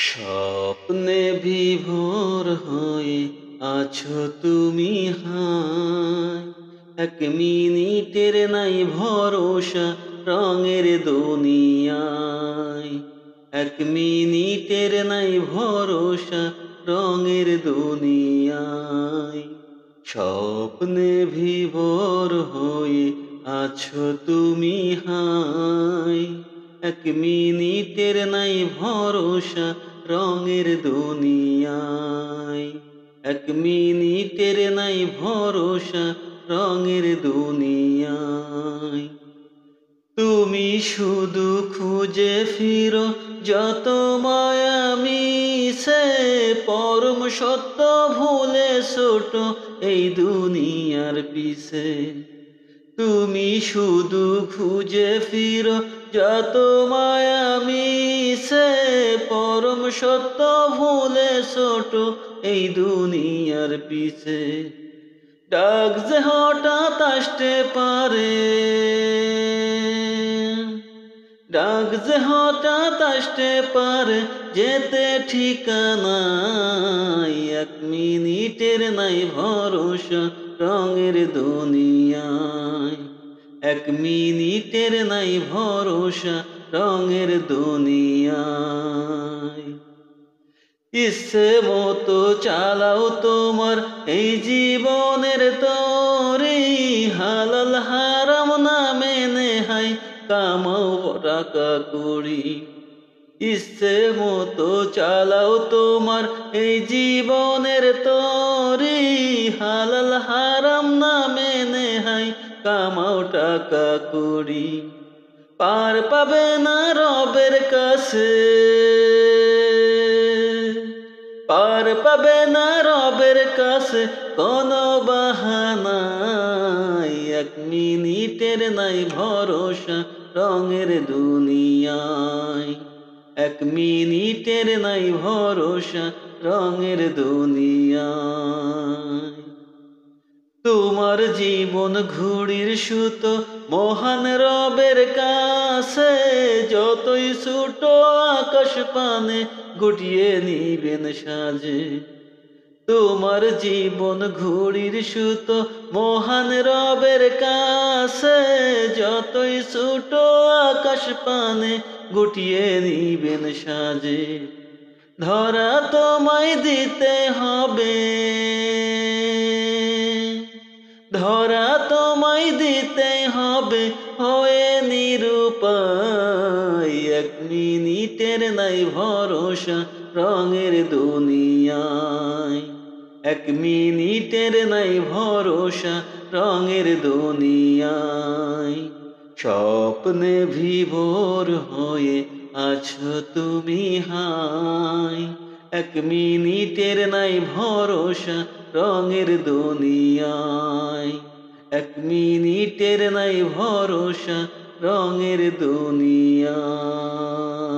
স্বপ্নে বিভোর হয়ে আছো তুমি হায়, এক মিনিটের নাই ভরসা রঙের দুনিয়ায়। এক মিনিটের নাই ভরসা রঙের দুনিয়ায়। স্বপ্নে বিভোর হয়ে আছো তুমি হায়, এক মিনিটের নাই ভরসা রঙের দুনিয়ায়। এক মিনিটের নাই ভরসা রঙের দুনিয়ায়। তুমি শুধু খুঁজে ফিরো যত মায়া মিশে, পরম সত্য ভুলে ছোট এই দুনিয়ার পিছে। তুমি শুধু খুঁজে ফিরো যত মায়া মিশে, পরম সত্য ভুলে ছোট এই দুনিয়ার পিছে। ডাক যে হঠাৎ আসতে পারে, ডাক যে হঠাৎ আসতে পারে, যেতে ঠিকানাই। এক মিনিটের নাই ভরসা রঙের দুনিয়ায়। এক মিনিটের নাই ভরসা রঙের দুনিয়ায়। ইচ্ছে মতো চালাও তোমার এই জীবনের তরি, হালাল হারাম না মেনে হাই কামাও টাকা করি। ইচ্ছে মতো চালাও তোমার এই জীবনের তরি, হালাল হারাম না মেনে হাই কামাও টাকা করি। পার পাবে না রবের কাছে, পার পাবে না রবের কাছে কোনো বাহানাই। এক মিনিটের নাই ভরসা রঙের দুনিয়ায়। এক মিনিটের নাই ভরসা রঙের দুনিয়ায়। তোমার জীবন ঘুড়ির সুতো মহান রবের কাছে, যতই ছোট আকাশ পানে গুটিয়ে নিবেন সাজে। তোমার জীবন ঘুড়ির সুতো মহান রবের কাছে, যতই ছোট আকাশ পানে গুটিয়ে নিবেন সাজে। ধরা তোমায় দিতে হবে, ধরা তোমায় দিতে হবে হয়ে নিরুপায়। এক মিনিটের নাই ভরসা রঙের দুনিয়ায়। এক মিনিটের নাই ভরসা রঙের দুনিয়ায়। স্বপ্নে বিভোর হয়ে আছো তুমি হায়, এক মিনিটের নাই ভরসা রঙের দুনিয়ায়। এক মিনিটের নাই ভরসা রঙের দুনিয়ায়।